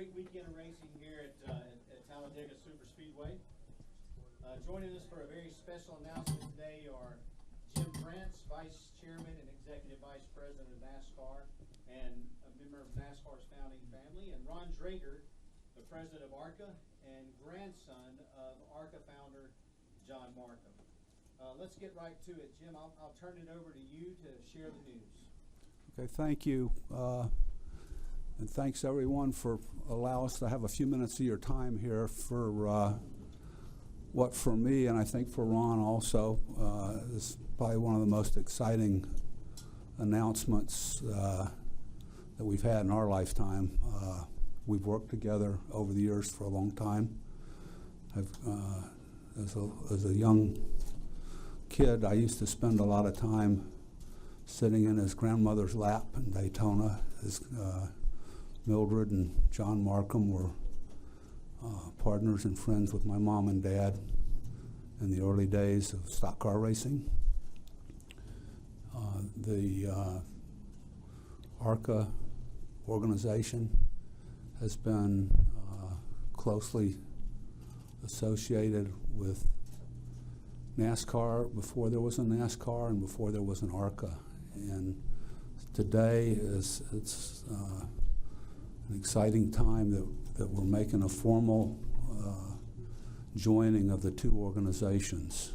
great weekend of racing here at Talladega Super Speedway. Joining us for a very special announcement today are Jim Brents, Vice Chairman and Executive Vice President of NASCAR and a member of NASCAR's founding family, and Ron Drager, the President of ARCA and grandson of ARCA founder John Markham. Let's get right to it. Jim, I'll turn it over to you to share the news. Okay, thank you. And thanks everyone for allowing us to have a few minutes of your time here for what for me, and I think for Ron also, is probably one of the most exciting announcements that we've had in our lifetime. We've worked together over the years for a long time. As a young kid, I used to spend a lot of time sitting in his grandmother's lap in Daytona. Mildred and John Markham were partners and friends with my mom and dad in the early days of stock car racing. The ARCA organization has been closely associated with NASCAR before there was a NASCAR and before there was an ARCA. And today it's an exciting time that we're making a formal joining of the two organizations.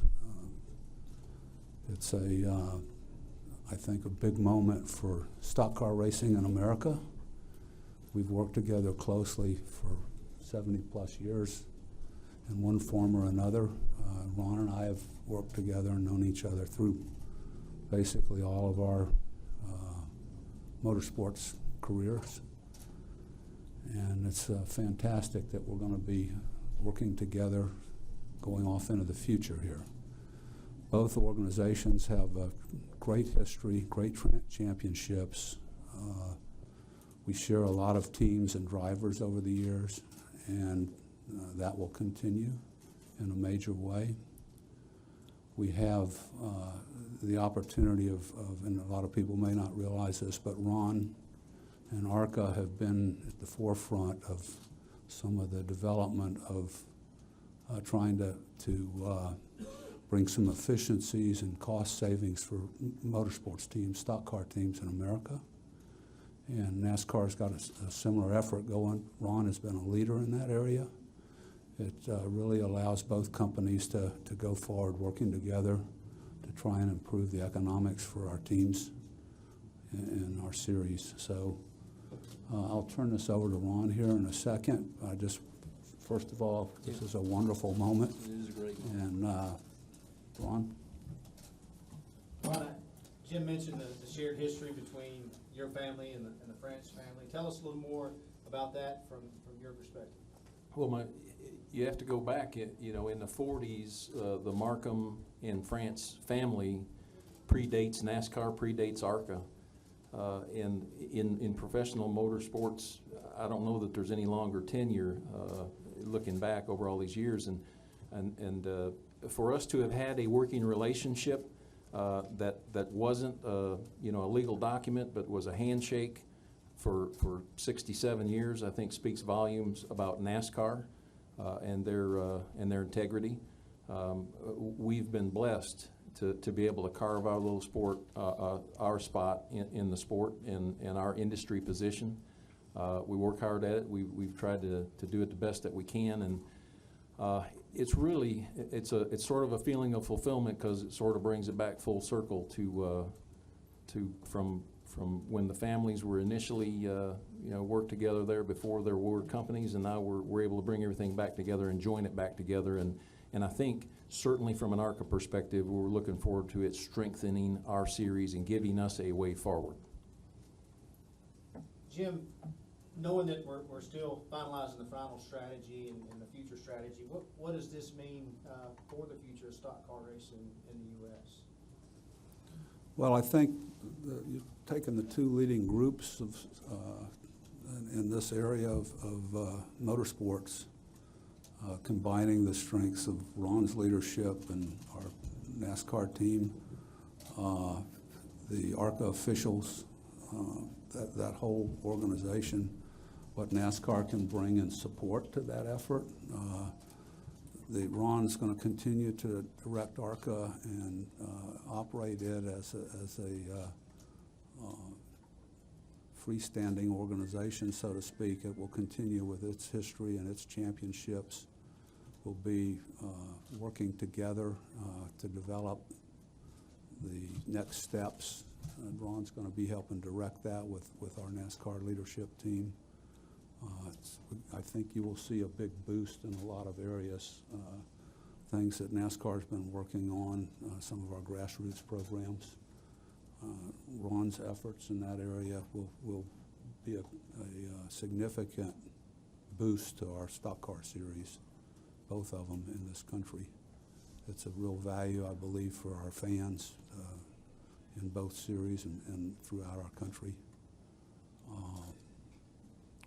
It's I think a big moment for stock car racing in America. We've worked together closely for 70 plus years in one form or another. Ron and I have worked together and known each other through basically all of our motorsports careers. And it's fantastic that we're going to be working together going off into the future here. Both organizations have a great history, great championships. We share a lot of teams and drivers over the years, and that will continue in a major way. We have the opportunity of, and a lot of people may not realize this, but Ron and ARCA have been at the forefront of some of the development of trying to bring some efficiencies and cost savings for motorsports teams, stock car teams in America. And NASCAR's got a similar effort going. Ron has been a leader in that area. It really allows both companies to go forward working together to try and improve the economics for our teams in our series. So I'll turn this over to Ron here in a second. First of all, this is a wonderful moment. It is a great And moment. Ron? Ron, Jim mentioned the shared history between your family and the French family. Tell us a little more about that from your perspective. Well, you have to go back, in the 40s, the Markham and France family predates NASCAR, predates ARCA. And in professional motorsports, I don't know that there's any longer tenure looking back over all these years. And for us to have had a working relationship that wasn't a legal document, but was a handshake for 67 years, I think speaks volumes about NASCAR and their integrity. We've been blessed to be able to carve our little sport, our spot in the sport and our industry position. We work hard at it. We've tried to do it the best that we can, and it's sort of a feeling of fulfillment because it sort of brings it back full circle from when the families were initially worked together there before there were companies, and now we're able to bring everything back together and join it back together. And I think certainly from an ARCA perspective, we're looking forward to it strengthening our series and giving us a way forward. Jim, knowing that we're still finalizing the final strategy and the future strategy, what does this mean for the future of stock car racing in the U.S.? Well, I think you've taken the two leading groups in this area of motorsports, combining the strengths of Ron's leadership and our NASCAR team, the ARCA officials, that whole organization. what NASCAR can bring in support to that effort. Ron's going to continue to direct ARCA and operate it as a freestanding organization, so to speak. It will continue with its history and its championships. We'll be working together to develop the next steps. Ron's going to be helping direct that with our NASCAR leadership team. I think you will see a big boost in a lot of areas, things that NASCAR's been working on, some of our grassroots programs. Ron's efforts in that area will be a significant boost to our stock car series, both of them in this country. It's a real value, I believe, for our fans in both series and throughout our country.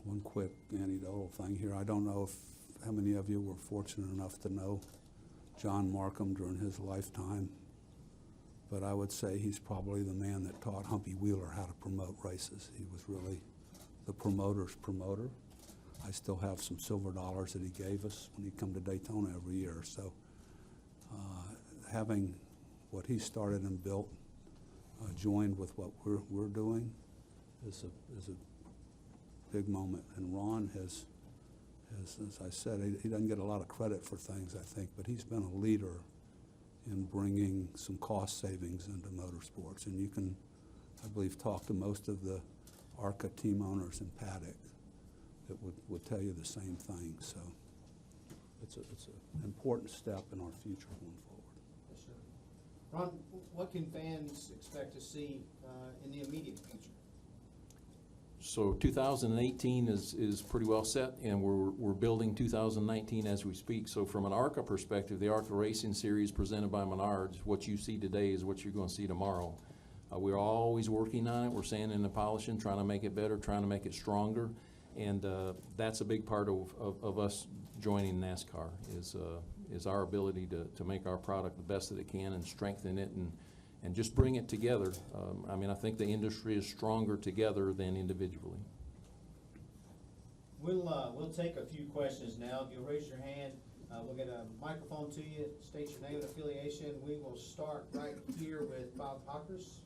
One quick anecdotal thing here. I don't know how many of you were fortunate enough to know John Markham during his lifetime, but I would say he's probably the man that taught Humpy Wheeler how to promote races. He was really the promoter's promoter. I still have some silver dollars that he gave us when he'd come to Daytona every year. So having what he started and built joined with what we're doing is a big moment. And Ron has, as I said, he doesn't get a lot of credit for things, I think, but he's been a leader in bringing some cost savings into motorsports. And you can, I believe, talk to most of the ARCA team owners in paddock that would tell you the same thing. So it's an important step in our future going forward. Yes, sir. Ron, what can fans expect to see in the immediate future? So 2018 is pretty well set, and we're building 2019 as we speak. So from an ARCA perspective, the ARCA Racing Series presented by Menards, what you see today is what you're going to see tomorrow. We're always working on it. We're sanding and polishing, trying to make it better, trying to make it stronger, and that's a big part of us joining NASCAR is our ability to make our product the best that it can and strengthen it and just bring it together. I mean, I think the industry is stronger together than individually. We'll take a few questions now. If you'll raise your hand, we'll get a microphone to you. State your name and affiliation. We will start right here with Bob Hockers.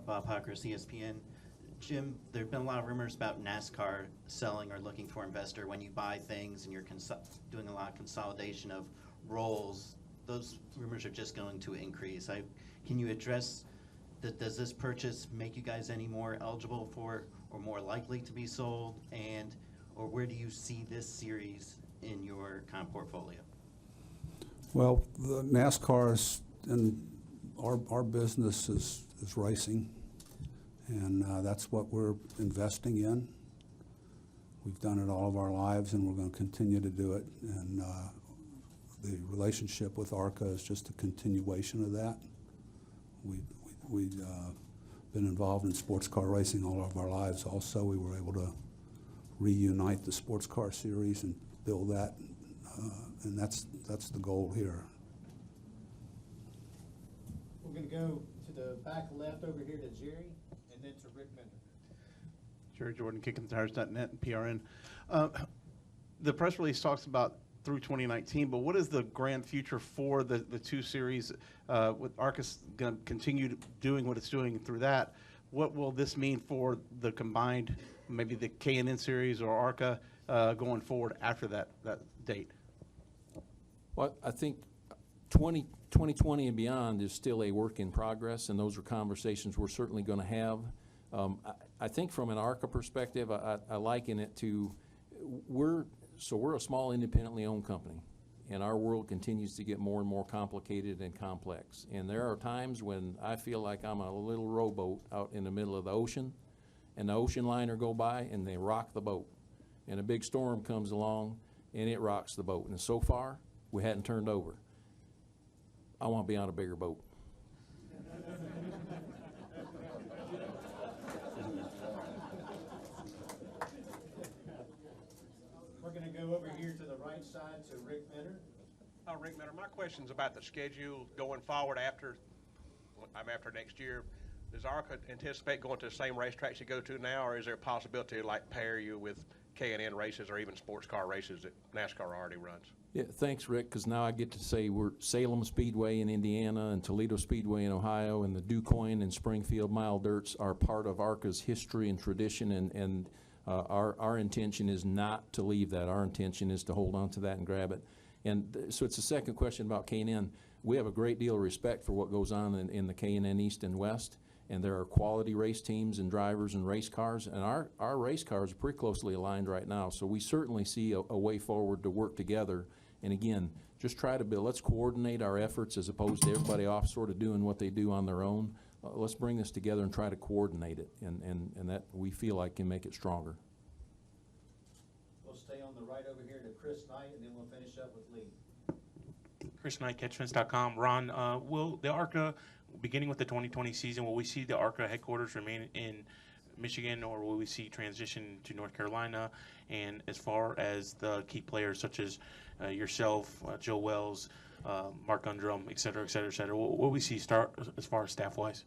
Bob Hockers, ESPN. Jim, there have been a lot of rumors about NASCAR selling or looking for investor when you buy things and you're doing a lot of consolidation of roles. Those rumors are just going to increase. Can you address that? Does this purchase make you guys any more eligible for or more likely to be sold? Or where do you see this series in your kind of portfolio? Well, the NASCAR's and our business is racing, and that's what we're investing in. We've done it all of our lives, and we're going to continue to do it. And the relationship with ARCA is just a continuation of that. We've been involved in sports car racing all of our lives. Also, we were able to reunite the sports car series and build that, and that's the goal here. We're going to go to the back left over here to Jerry, and then to Rick Bender. Jerry Jordan, KickingTheTires.net and PRN. The press release talks about through 2019, but what is the grand future for the two series? With ARCA's going to continue doing what it's doing through that. What will this mean for the combined, maybe the K&N series or ARCA going forward after that date? Well, I think 2020 and beyond is still a work in progress, and those are conversations we're certainly going to have. I think from an ARCA perspective, I liken it to we're a small independently owned company, and our world continues to get more and more complicated and complex. And there are times when I feel like I'm a little rowboat out in the middle of the ocean, and the ocean liner go by and they rock the boat. And a big storm comes along and it rocks the boat. And so far, we hadn't turned over. I want to be on a bigger boat. We're going to go over here to the right side to Rick Bender. Rick Miller, my question's about the schedule going forward after next year. Does ARCA anticipate going to the same racetracks you go to now, or is there a possibility to like pair you with K&N races or even sports car races that NASCAR already runs? Yeah, thanks, Rick, because now I get to say we're Salem Speedway in Indiana and Toledo Speedway in Ohio, and the DuQuoin and Springfield Mile Dirts are part of ARCA's history and tradition, and our intention is not to leave that. Our intention is to hold on to that and grab it. And so it's the second question about K&N. We have a great deal of respect for what goes on in the K&N East and West, and there are quality race teams and drivers and race cars, and our race cars are pretty closely aligned right now. So we certainly see a way forward to work together. And again, just try to build, let's coordinate our efforts as opposed to everybody off sort of doing what they do on their own. Let's bring this together and try to coordinate it, and that we feel like can make it stronger. We'll stay on the right over here to Chris Knight, and then we'll finish up with Lee. Chris Knight, catchfence.com. Ron, will the ARCA, beginning with the 2020 season, will we see the ARCA headquarters remain in Michigan, or will we see transition to North Carolina? And as far as the key players such as yourself, Joe Wells, Mark Undrum, et cetera, et cetera, et cetera, will we see start as far as staff-wise?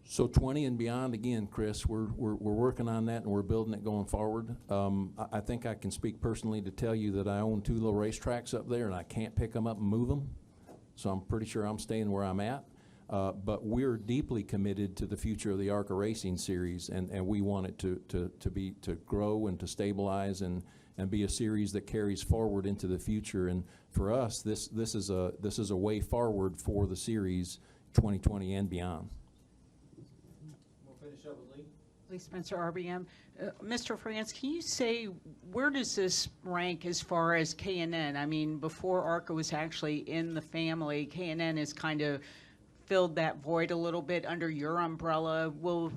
So 20 and beyond, again, Chris, we're working on that and we're building it going forward. I think I can speak personally to tell you that I own 2 little racetracks up there and I can't pick them up and move them. So I'm pretty sure I'm staying where I'm at. But we're deeply committed to the future of the ARCA Racing Series, and we want it to grow and to stabilize and be a series that carries forward into the future. And for us, this is a way forward for the series 2020 and beyond. We'll finish up with Lee. Lee Spencer, RBM. Mr. France, can you say where does this rank as far as K&N? I mean, before ARCA was actually in the family, K&N has kind of filled that void a little bit under your umbrella. Will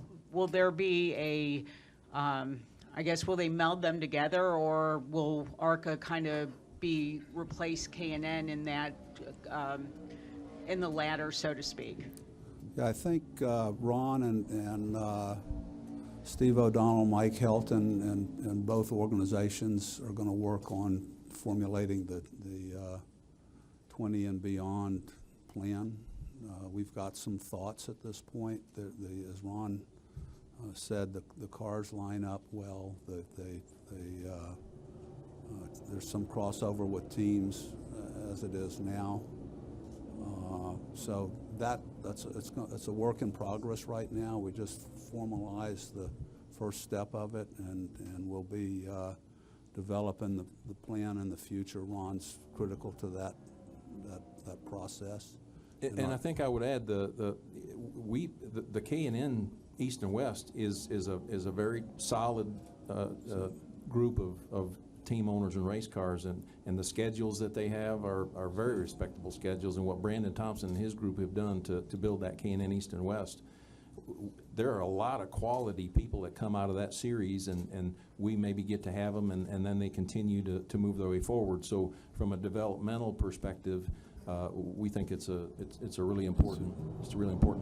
there be a, I guess, will they meld them together, or will ARCA kind of replace K&N in that, in the ladder, so to speak? Yeah, I think Ron and Steve O'Donnell, Mike Helton, and both organizations are going to work on formulating the 20 and beyond plan. We've got some thoughts at this point. As Ron said, the cars line up well. There's some crossover with teams as it is now. So it's a work in progress right now. We just formalized the first step of it, and we'll be developing the plan in the future. Ron's critical to that process. And I think I would add the K&N East and West is a very solid group of team owners and race cars, and the schedules that they have are very respectable schedules, and what Brandon Thompson and his group have done to build that K&N East and West. There are a lot of quality people that come out of that series, and we maybe get to have them, and then they continue to move their way forward. So from a developmental perspective, we think it's a really important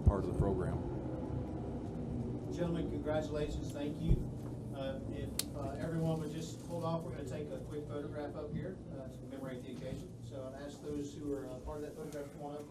part of the program. Gentlemen, congratulations. Thank you. If everyone would just hold off, we're going to take a quick photograph up here to commemorate the occasion. So I'd ask those who are part of that photograph to come on up.